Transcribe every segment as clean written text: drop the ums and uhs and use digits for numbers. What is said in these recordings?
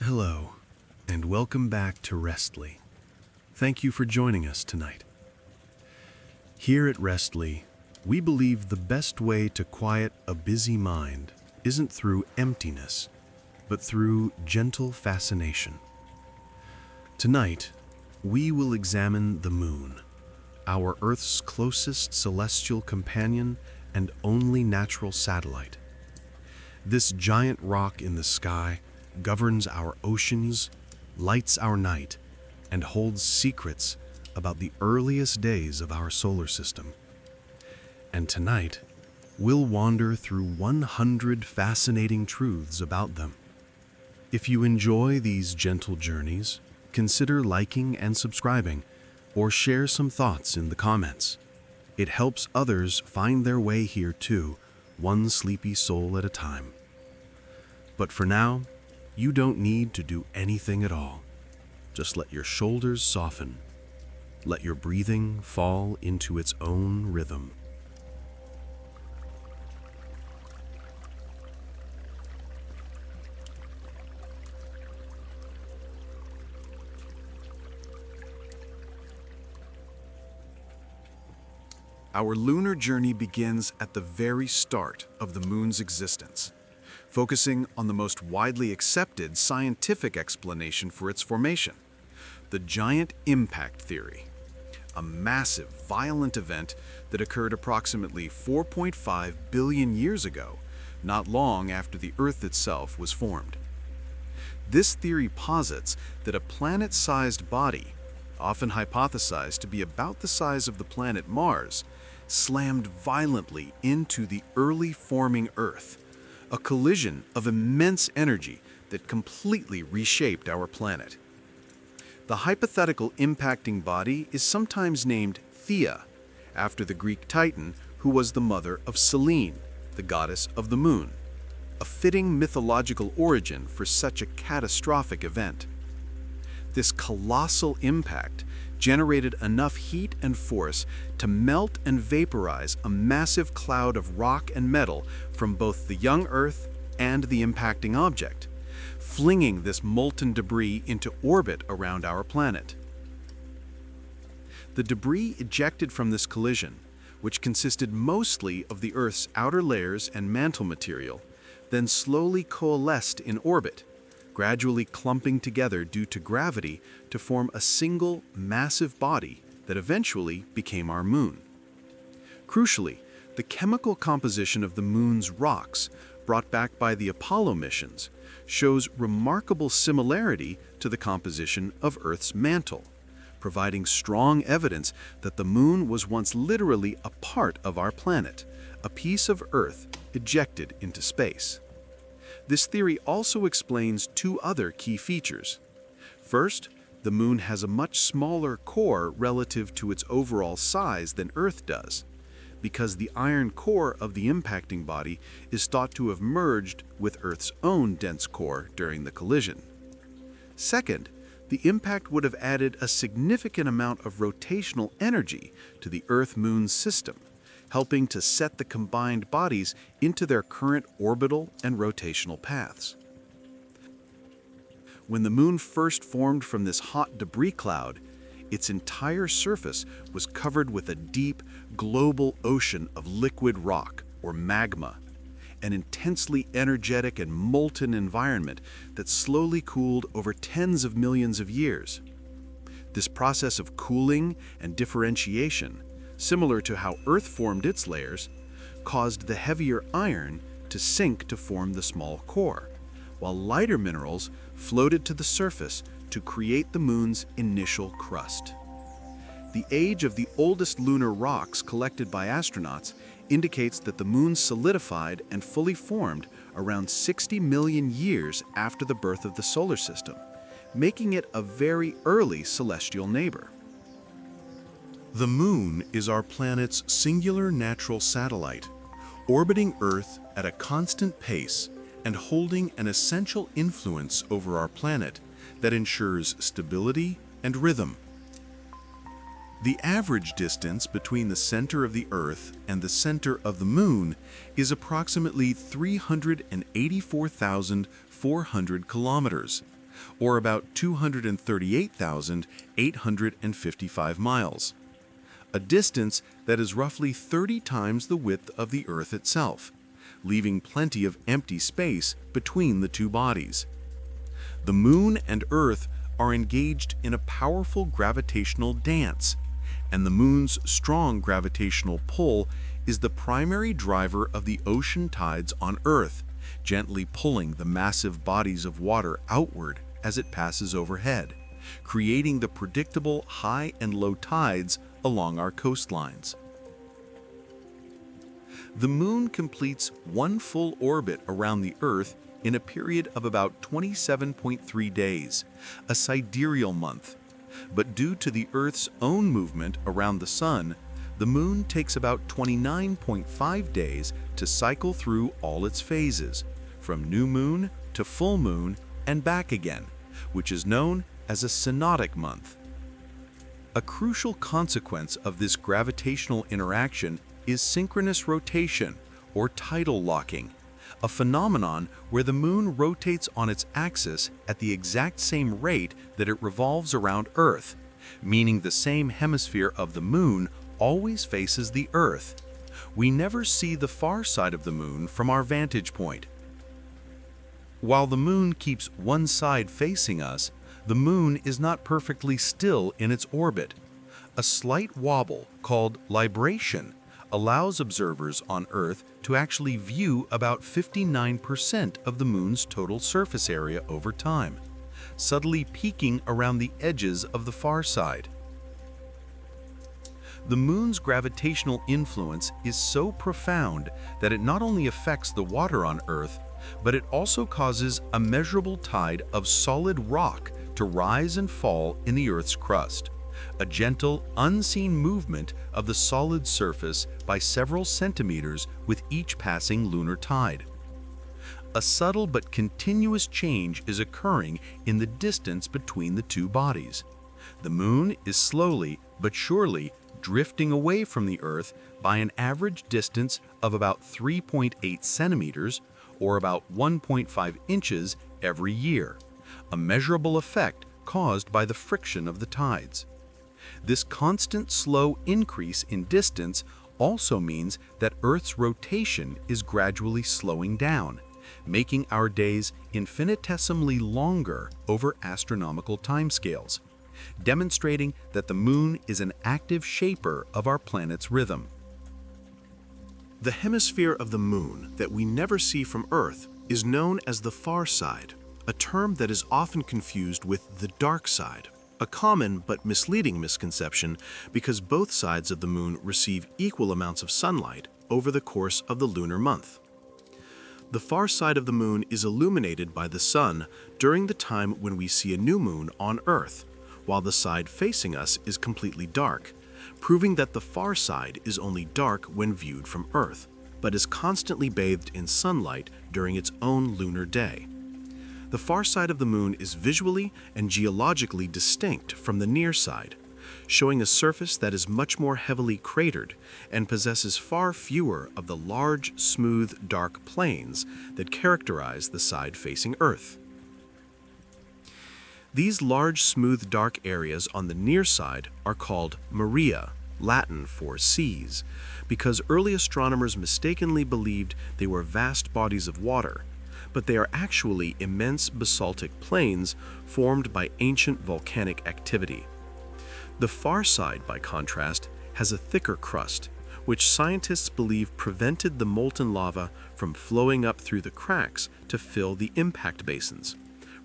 Hello, and welcome back to Restly. Thank you for joining us tonight. Here at Restly, we believe the best way to quiet a busy mind isn't through emptiness, but through gentle fascination. Tonight, we will examine the moon, our Earth's closest celestial companion and only natural satellite. This giant rock in the sky governs our oceans, lights our night, and holds secrets about the earliest days of our solar system. And tonight, we'll wander through 100 fascinating truths about them. If you enjoy these gentle journeys, consider liking and subscribing, or share some thoughts in the comments. It helps others find their way here too, one sleepy soul at a time. But for now, you don't need to do anything at all. Just let your shoulders soften. Let your breathing fall into its own rhythm. Our lunar journey begins at the very start of the moon's existence, focusing on the most widely accepted scientific explanation for its formation, the giant impact theory, a massive, violent event that occurred approximately 4.5 billion years ago, not long after the Earth itself was formed. This theory posits that a planet-sized body, often hypothesized to be about the size of the planet Mars, slammed violently into the early forming Earth, a collision of immense energy that completely reshaped our planet. The hypothetical impacting body is sometimes named Theia, after the Greek Titan who was the mother of Selene, the goddess of the moon, a fitting mythological origin for such a catastrophic event. This colossal impact generated enough heat and force to melt and vaporize a massive cloud of rock and metal from both the young Earth and the impacting object, flinging this molten debris into orbit around our planet. The debris ejected from this collision, which consisted mostly of the Earth's outer layers and mantle material, then slowly coalesced in orbit, gradually clumping together due to gravity to form a single, massive body that eventually became our moon. Crucially, the chemical composition of the moon's rocks, brought back by the Apollo missions, shows remarkable similarity to the composition of Earth's mantle, providing strong evidence that the moon was once literally a part of our planet, a piece of Earth ejected into space. This theory also explains two other key features. First, the moon has a much smaller core relative to its overall size than Earth does, because the iron core of the impacting body is thought to have merged with Earth's own dense core during the collision. Second, the impact would have added a significant amount of rotational energy to the Earth-Moon system, helping to set the combined bodies into their current orbital and rotational paths. When the moon first formed from this hot debris cloud, its entire surface was covered with a deep, global ocean of liquid rock, or magma, an intensely energetic and molten environment that slowly cooled over tens of millions of years. This process of cooling and differentiation, similar to how Earth formed its layers, caused the heavier iron to sink to form the small core, while lighter minerals floated to the surface to create the moon's initial crust. The age of the oldest lunar rocks collected by astronauts indicates that the moon solidified and fully formed around 60 million years after the birth of the solar system, making it a very early celestial neighbor. The moon is our planet's singular natural satellite, orbiting Earth at a constant pace and holding an essential influence over our planet that ensures stability and rhythm. The average distance between the center of the Earth and the center of the Moon is approximately 384,400 kilometers, or about 238,855 miles, a distance that is roughly 30 times the width of the Earth itself, leaving plenty of empty space between the two bodies. The Moon and Earth are engaged in a powerful gravitational dance, and the Moon's strong gravitational pull is the primary driver of the ocean tides on Earth, gently pulling the massive bodies of water outward as it passes overhead, creating the predictable high and low tides along our coastlines. The Moon completes one full orbit around the Earth in a period of about 27.3 days, a sidereal month. But due to the Earth's own movement around the Sun, the Moon takes about 29.5 days to cycle through all its phases, from new moon to full moon and back again, which is known as a synodic month. A crucial consequence of this gravitational interaction is synchronous rotation, or tidal locking, a phenomenon where the Moon rotates on its axis at the exact same rate that it revolves around Earth, meaning the same hemisphere of the Moon always faces the Earth. We never see the far side of the Moon from our vantage point. While the Moon keeps one side facing us, the Moon is not perfectly still in its orbit. A slight wobble, called libration, allows observers on Earth to actually view about 59% of the Moon's total surface area over time, subtly peaking around the edges of the far side. The Moon's gravitational influence is so profound that it not only affects the water on Earth, but it also causes a measurable tide of solid rock to rise and fall in the Earth's crust, a gentle, unseen movement of the solid surface by several centimeters with each passing lunar tide. A subtle but continuous change is occurring in the distance between the two bodies. The Moon is slowly but surely drifting away from the Earth by an average distance of about 3.8 centimeters, or about 1.5 inches every year, a measurable effect caused by the friction of the tides. This constant slow increase in distance also means that Earth's rotation is gradually slowing down, making our days infinitesimally longer over astronomical timescales, demonstrating that the Moon is an active shaper of our planet's rhythm. The hemisphere of the Moon that we never see from Earth is known as the far side, a term that is often confused with the dark side, a common but misleading misconception because both sides of the Moon receive equal amounts of sunlight over the course of the lunar month. The far side of the Moon is illuminated by the Sun during the time when we see a new moon on Earth, while the side facing us is completely dark, proving that the far side is only dark when viewed from Earth, but is constantly bathed in sunlight during its own lunar day. The far side of the Moon is visually and geologically distinct from the near side, showing a surface that is much more heavily cratered and possesses far fewer of the large, smooth, dark plains that characterize the side facing Earth. These large, smooth, dark areas on the near side are called maria, Latin for seas, because early astronomers mistakenly believed they were vast bodies of water, but they are actually immense basaltic plains formed by ancient volcanic activity. The far side, by contrast, has a thicker crust, which scientists believe prevented the molten lava from flowing up through the cracks to fill the impact basins,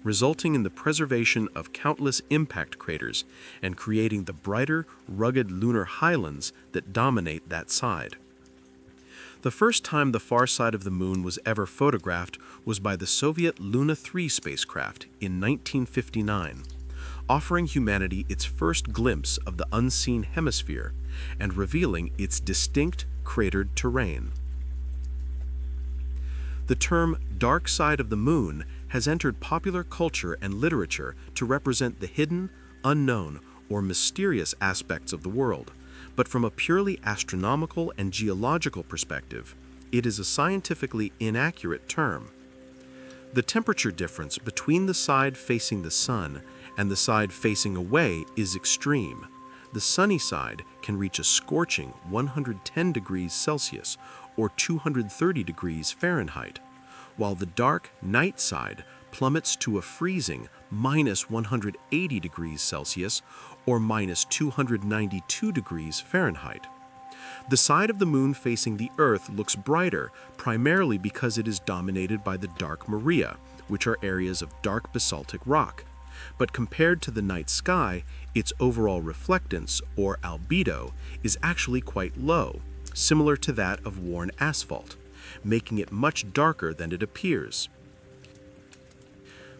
resulting in the preservation of countless impact craters and creating the brighter, rugged lunar highlands that dominate that side. The first time the far side of the Moon was ever photographed was by the Soviet Luna 3 spacecraft in 1959, offering humanity its first glimpse of the unseen hemisphere and revealing its distinct cratered terrain. The term dark side of the Moon has entered popular culture and literature to represent the hidden, unknown, or mysterious aspects of the world, but from a purely astronomical and geological perspective, it is a scientifically inaccurate term. The temperature difference between between the side facing the sun and the side facing away is extreme. The sunny side can reach a scorching 110 degrees Celsius or 230 degrees Fahrenheit, while the dark night side plummets to a freezing minus 180 degrees Celsius or minus 292 degrees Fahrenheit. The side of the moon facing the Earth looks brighter, primarily because it is dominated by the dark Maria, which are areas of dark basaltic rock. But compared to the night sky, its overall reflectance, or albedo, is actually quite low, similar to that of worn asphalt, making it much darker than it appears.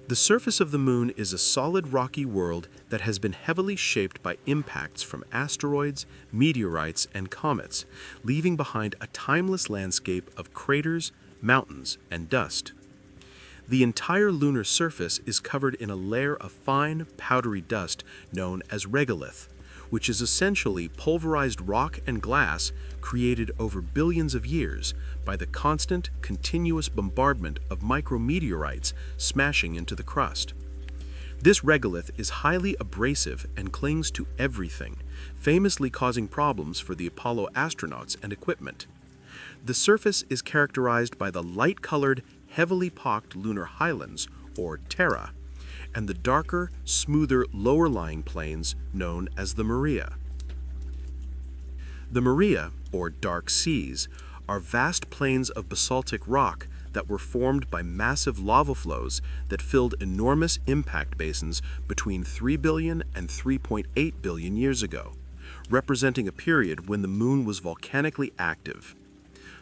The surface of the moon is a solid rocky world that has been heavily shaped by impacts from asteroids, meteorites, and comets, leaving behind a timeless landscape of craters, mountains, and dust. The entire lunar surface is covered in a layer of fine, powdery dust known as regolith, which is essentially pulverized rock and glass created over billions of years by the constant, continuous bombardment of micrometeorites smashing into the crust. This regolith is highly abrasive and clings to everything, famously causing problems for the Apollo astronauts and equipment. The surface is characterized by the light-colored, heavily pocked lunar highlands, or terra, and the darker, smoother lower-lying plains known as the Maria. The Maria, or dark seas, are vast plains of basaltic rock that were formed by massive lava flows that filled enormous impact basins between 3 billion and 3.8 billion years ago, representing a period when the moon was volcanically active.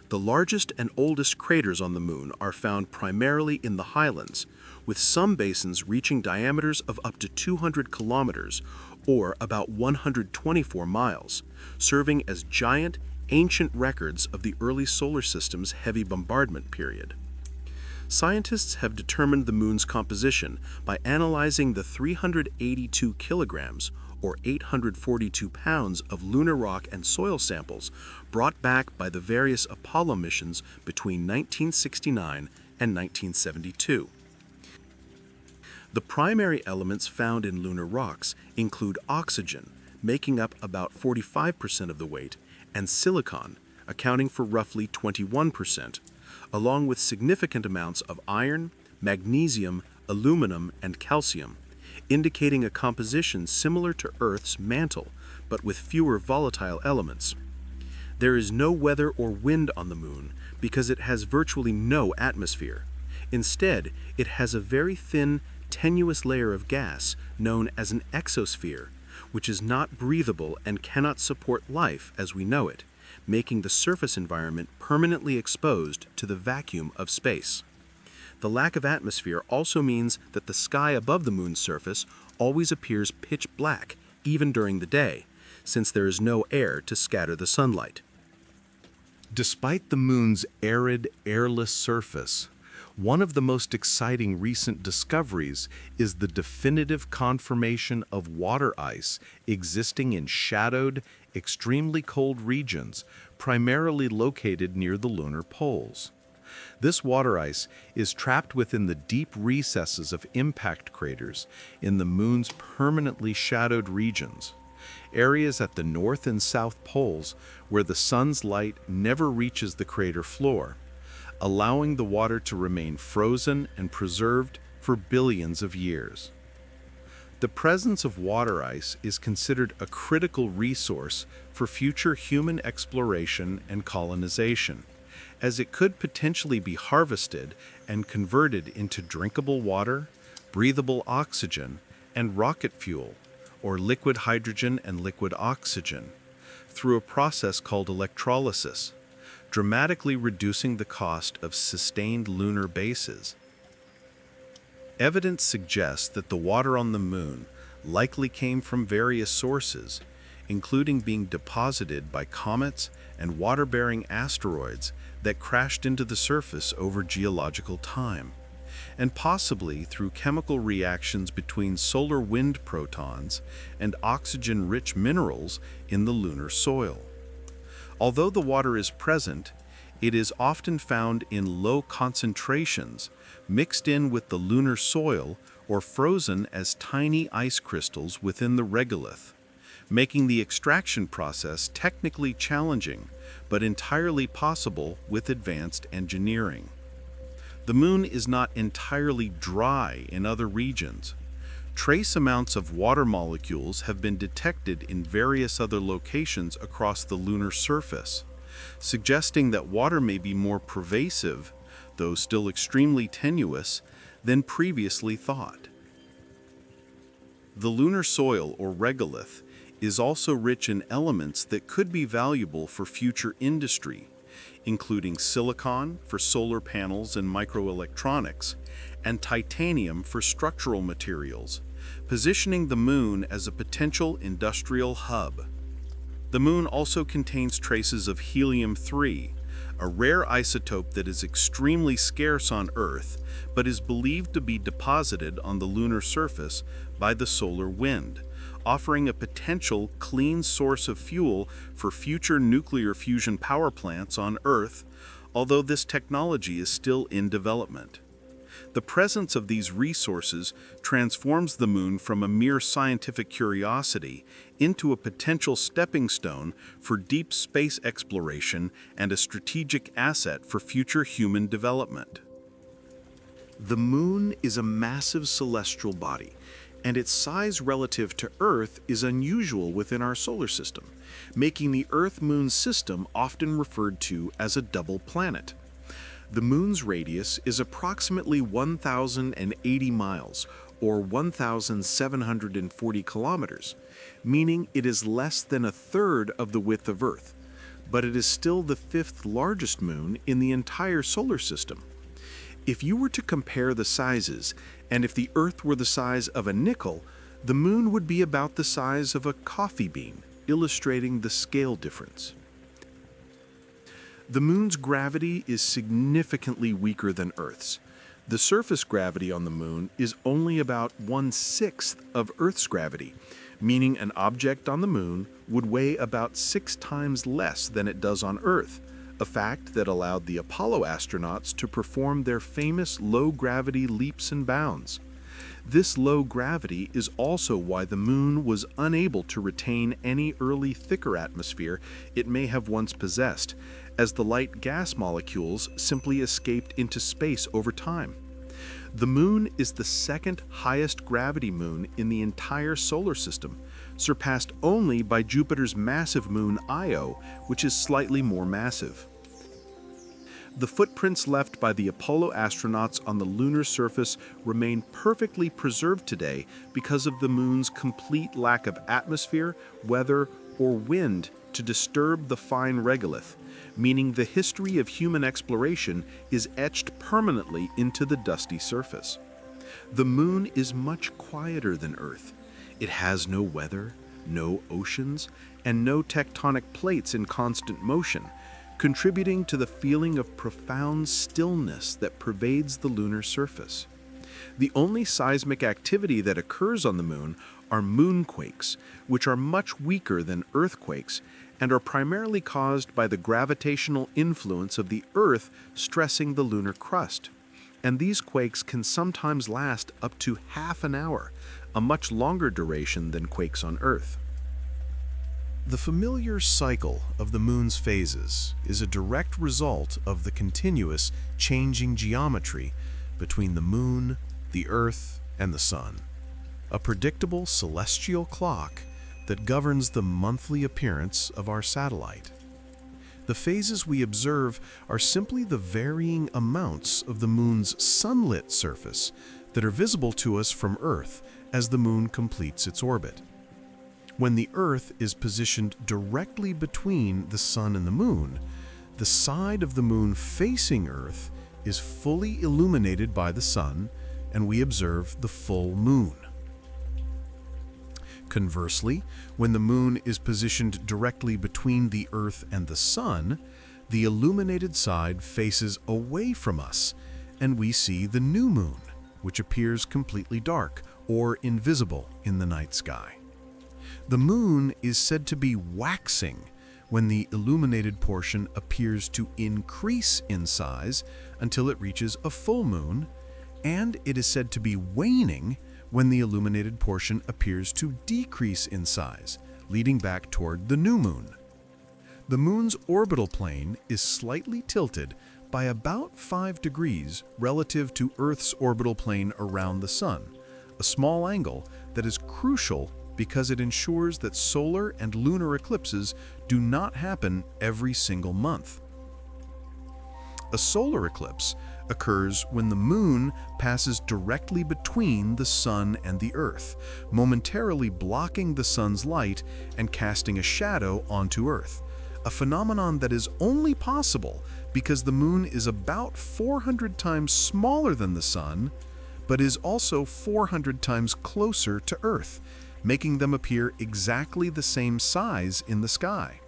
The largest and oldest craters on the moon are found primarily in the highlands, with some basins reaching diameters of up to 200 kilometers, or about 124 miles, serving as giant, ancient records of the early solar system's heavy bombardment period. Scientists have determined the moon's composition by analyzing the 382 kilograms, or 842 pounds of lunar rock and soil samples brought back by the various Apollo missions between 1969 and 1972. The primary elements found in lunar rocks include oxygen, making up about 45% of the weight, and silicon, accounting for roughly 21%, along with significant amounts of iron, magnesium, aluminum, and calcium, indicating a composition similar to Earth's mantle, but with fewer volatile elements. There is no weather or wind on the moon because it has virtually no atmosphere. Instead, it has a very thin, tenuous layer of gas known as an exosphere, which is not breathable and cannot support life as we know it, making the surface environment permanently exposed to the vacuum of space. The lack of atmosphere also means that the sky above the moon's surface always appears pitch black, even during the day, since there is no air to scatter the sunlight. Despite the moon's arid, airless surface, one of the most exciting recent discoveries is the definitive confirmation of water ice existing in shadowed, extremely cold regions, primarily located near the lunar poles. This water ice is trapped within the deep recesses of impact craters in the moon's permanently shadowed regions, areas at the north and south poles where the sun's light never reaches the crater floor, allowing the water to remain frozen and preserved for billions of years. The presence of water ice is considered a critical resource for future human exploration and colonization, as it could potentially be harvested and converted into drinkable water, breathable oxygen, and rocket fuel, or liquid hydrogen and liquid oxygen, through a process called electrolysis, dramatically reducing the cost of sustained lunar bases. Evidence suggests that the water on the moon likely came from various sources, including being deposited by comets and water-bearing asteroids that crashed into the surface over geological time, and possibly through chemical reactions between solar wind protons and oxygen-rich minerals in the lunar soil. Although the water is present, It is often found in low concentrations, mixed in with the lunar soil or frozen as tiny ice crystals within the regolith, making the extraction process technically challenging, but entirely possible with advanced engineering. The moon is not entirely dry in other regions. Trace amounts of water molecules have been detected in various other locations across the lunar surface, suggesting that water may be more pervasive, though still extremely tenuous, than previously thought. The lunar soil, or regolith, is also rich in elements that could be valuable for future industry, including silicon for solar panels and microelectronics, and titanium for structural materials, positioning the moon as a potential industrial hub. The moon also contains traces of helium-3, a rare isotope that is extremely scarce on Earth, but is believed to be deposited on the lunar surface by the solar wind, offering a potential clean source of fuel for future nuclear fusion power plants on Earth, although this technology is still in development. The presence of these resources transforms the moon from a mere scientific curiosity into a potential stepping stone for deep space exploration and a strategic asset for future human development. The moon is a massive celestial body, and its size relative to Earth is unusual within our solar system, making the Earth-Moon system often referred to as a double planet. The moon's radius is approximately 1,080 miles, or 1,740 kilometers, meaning it is less than a third of the width of Earth, but it is still the fifth largest moon in the entire solar system. If you were to compare the sizes, and if the Earth were the size of a nickel, the moon would be about the size of a coffee bean, illustrating the scale difference. The moon's gravity is significantly weaker than Earth's. The surface gravity on the moon is only about 1/6 of Earth's gravity, meaning an object on the moon would weigh about 6 times less than it does on Earth, a fact that allowed the Apollo astronauts to perform their famous low-gravity leaps and bounds. This low gravity is also why the moon was unable to retain any early thicker atmosphere it may have once possessed, as the light gas molecules simply escaped into space over time. The moon is the second highest gravity moon in the entire solar system, surpassed only by Jupiter's massive moon Io, which is slightly more massive. The footprints left by the Apollo astronauts on the lunar surface remain perfectly preserved today because of the moon's complete lack of atmosphere, weather, or wind to disturb the fine regolith, meaning the history of human exploration is etched permanently into the dusty surface. The moon is much quieter than Earth. It has no weather, no oceans, and no tectonic plates in constant motion, contributing to the feeling of profound stillness that pervades the lunar surface. The only seismic activity that occurs on the moon are moonquakes, which are much weaker than earthquakes and are primarily caused by the gravitational influence of the Earth stressing the lunar crust. And these quakes can sometimes last up to half an hour, a much longer duration than quakes on Earth. The familiar cycle of the moon's phases is a direct result of the continuous changing geometry between the moon, the Earth, and the sun, a predictable celestial clock that governs the monthly appearance of our satellite. The phases we observe are simply the varying amounts of the moon's sunlit surface that are visible to us from Earth as the moon completes its orbit. When the Earth is positioned directly between the sun and the moon, the side of the moon facing Earth is fully illuminated by the sun, and we observe the full moon. Conversely, when the moon is positioned directly between the Earth and the sun, the illuminated side faces away from us, and we see the new moon, which appears completely dark or invisible in the night sky. The moon is said to be waxing, when the illuminated portion appears to increase in size until it reaches a full moon, and it is said to be waning when the illuminated portion appears to decrease in size, leading back toward the new moon. The moon's orbital plane is slightly tilted by about 5 degrees relative to Earth's orbital plane around the sun, a small angle that is crucial because it ensures that solar and lunar eclipses do not happen every single month. A solar eclipse occurs when the moon passes directly between the sun and the Earth, momentarily blocking the sun's light and casting a shadow onto Earth, a phenomenon that is only possible because the moon is about 400 times smaller than the sun, but is also 400 times closer to Earth, making them appear exactly the same size in the sky.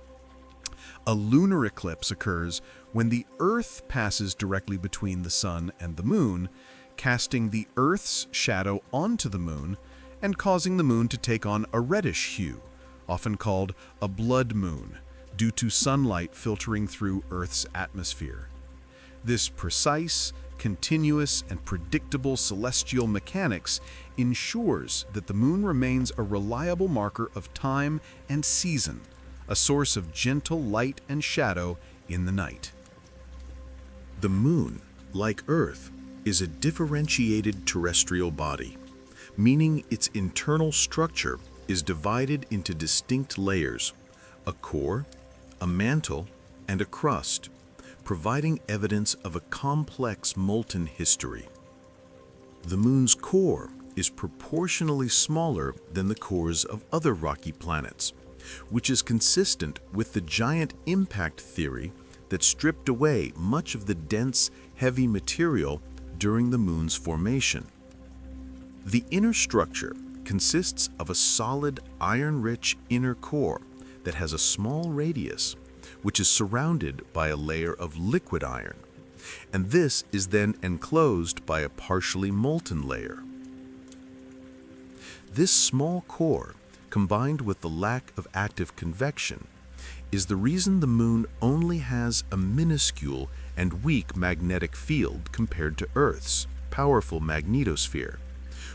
A lunar eclipse occurs when the Earth passes directly between the sun and the moon, casting the Earth's shadow onto the moon and causing the moon to take on a reddish hue, often called a blood moon, due to sunlight filtering through Earth's atmosphere. This precise, continuous, and predictable celestial mechanics ensures that the moon remains a reliable marker of time and season, a source of gentle light and shadow in the night. The moon, like Earth, is a differentiated terrestrial body, meaning its internal structure is divided into distinct layers: a core, a mantle, and a crust, providing evidence of a complex molten history. The moon's core is proportionally smaller than the cores of other rocky planets, which is consistent with the giant impact theory that stripped away much of the dense, heavy material during the moon's formation. The inner structure consists of a solid, iron-rich inner core that has a small radius, which is surrounded by a layer of liquid iron, and this is then enclosed by a partially molten layer. This small core, combined with the lack of active convection, is the reason the moon only has a minuscule and weak magnetic field compared to Earth's powerful magnetosphere,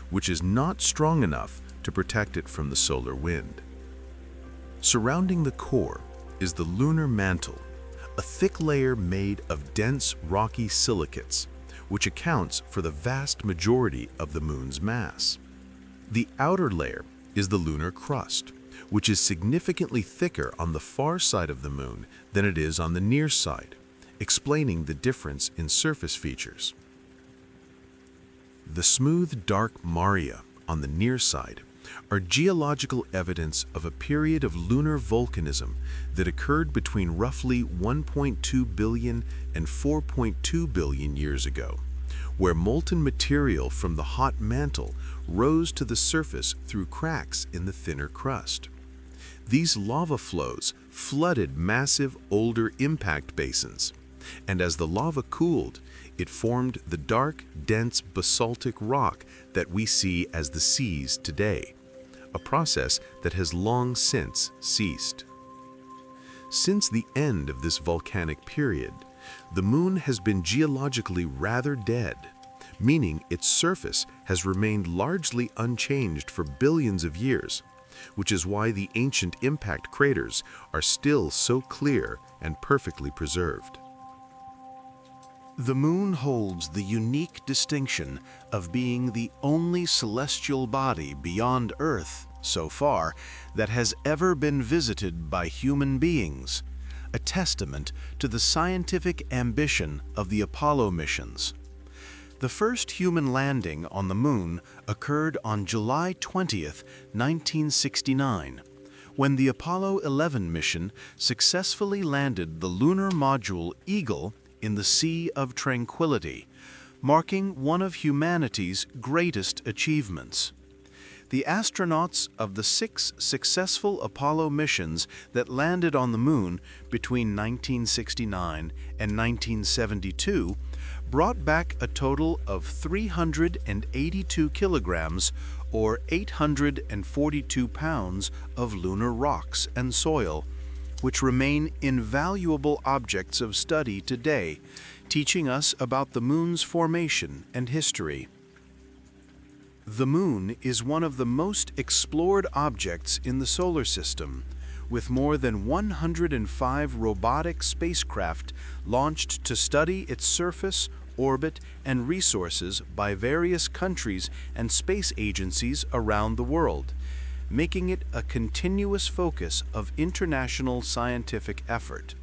which is not strong enough to protect it from the solar wind. Surrounding the core is the lunar mantle, a thick layer made of dense rocky silicates, which accounts for the vast majority of the moon's mass. The outer layer is the lunar crust, which is significantly thicker on the far side of the moon than it is on the near side, explaining the difference in surface features. The smooth, dark maria on the near side are geological evidence of a period of lunar volcanism that occurred between roughly 1.2 billion and 4.2 billion years ago, where molten material from the hot mantle rose to the surface through cracks in the thinner crust. These lava flows flooded massive older impact basins, and as the lava cooled, it formed the dark, dense basaltic rock that we see as the seas today, a process that has long since ceased. Since the end of this volcanic period, the moon has been geologically rather dead, meaning its surface has remained largely unchanged for billions of years, which is why the ancient impact craters are still so clear and perfectly preserved. The moon holds the unique distinction of being the only celestial body beyond Earth, so far, that has ever been visited by human beings, a testament to the scientific ambition of the Apollo missions. The first human landing on the moon occurred on July 20th, 1969, when the Apollo 11 mission successfully landed the lunar module Eagle in the Sea of Tranquility, marking one of humanity's greatest achievements. The astronauts of the 6 successful Apollo missions that landed on the moon between 1969 and 1972 brought back a total of 382 kilograms or 842 pounds of lunar rocks and soil, which remain invaluable objects of study today, teaching us about the Moon's formation and history. The Moon is one of the most explored objects in the solar system, with more than 105 robotic spacecraft launched to study its surface, orbit, and resources by various countries and space agencies around the world, making it a continuous focus of international scientific effort.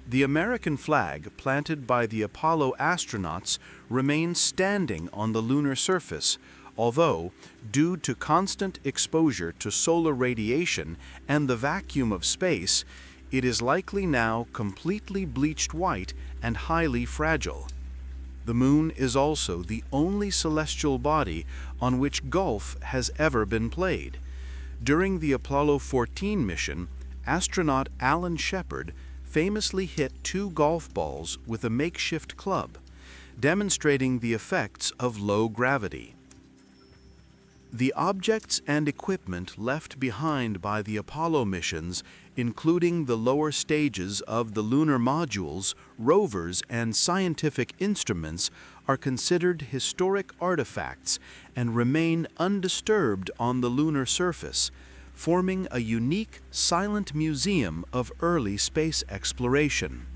The American flag planted by the Apollo astronauts remains standing on the lunar surface, although, due to constant exposure to solar radiation and the vacuum of space, it is likely now completely bleached white and highly fragile. The Moon is also the only celestial body on which golf has ever been played. During the Apollo 14 mission, astronaut Alan Shepard famously hit 2 golf balls with a makeshift club, demonstrating the effects of low gravity. The objects and equipment left behind by the Apollo missions, including the lower stages of the lunar modules, rovers, and scientific instruments, are considered historic artifacts and remain undisturbed on the lunar surface, forming a unique, silent museum of early space exploration.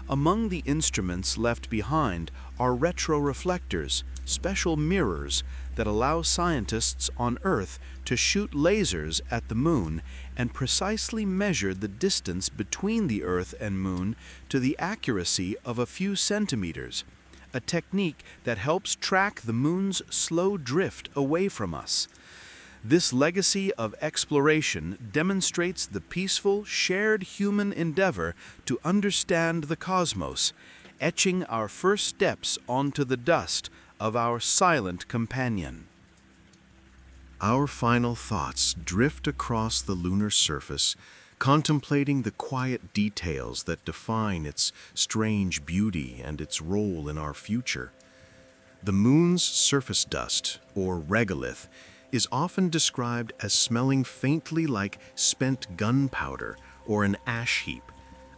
Among the instruments left behind are retroreflectors, special mirrors that allow scientists on Earth to shoot lasers at the Moon and precisely measure the distance between the Earth and Moon to the accuracy of a few centimeters, a technique that helps track the Moon's slow drift away from us. This legacy of exploration demonstrates the peaceful, shared human endeavor to understand the cosmos, etching our first steps onto the dust of our silent companion. Our final thoughts drift across the lunar surface, contemplating the quiet details that define its strange beauty and its role in our future. The Moon's surface dust, or regolith, is often described as smelling faintly like spent gunpowder or an ash heap,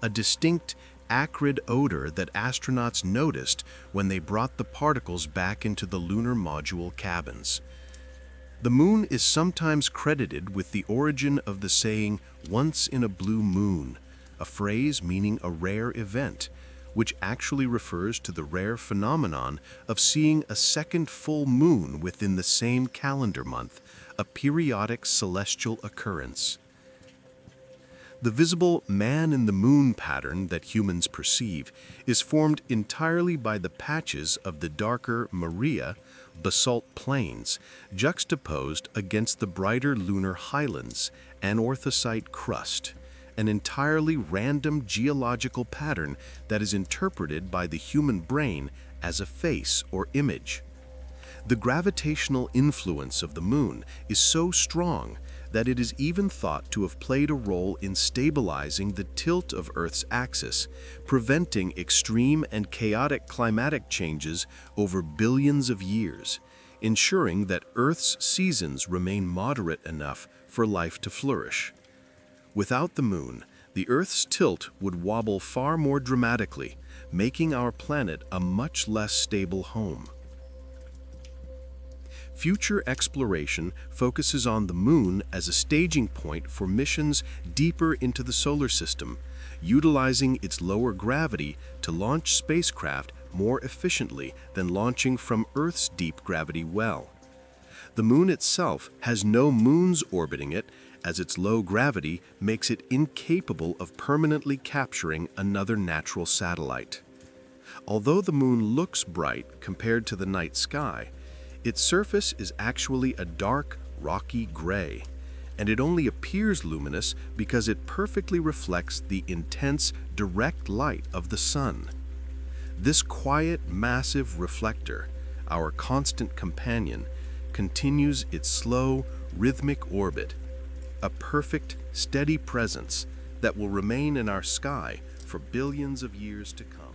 a distinct, acrid odor that astronauts noticed when they brought the particles back into the lunar module cabins. The Moon is sometimes credited with the origin of the saying, "once in a blue moon," a phrase meaning a rare event, which actually refers to the rare phenomenon of seeing a second full moon within the same calendar month, a periodic celestial occurrence. The visible man-in-the-moon pattern that humans perceive is formed entirely by the patches of the darker Maria basalt plains juxtaposed against the brighter lunar highlands, anorthosite crust, an entirely random geological pattern that is interpreted by the human brain as a face or image. The gravitational influence of the Moon is so strong that it is even thought to have played a role in stabilizing the tilt of Earth's axis, preventing extreme and chaotic climatic changes over billions of years, ensuring that Earth's seasons remain moderate enough for life to flourish. Without the Moon, the Earth's tilt would wobble far more dramatically, making our planet a much less stable home. Future exploration focuses on the Moon as a staging point for missions deeper into the solar system, utilizing its lower gravity to launch spacecraft more efficiently than launching from Earth's deep gravity well. The Moon itself has no moons orbiting it, as its low gravity makes it incapable of permanently capturing another natural satellite. Although the Moon looks bright compared to the night sky, its surface is actually a dark, rocky gray, and it only appears luminous because it perfectly reflects the intense, direct light of the sun. This quiet, massive reflector, our constant companion, continues its slow, rhythmic orbit, a perfect, steady presence that will remain in our sky for billions of years to come.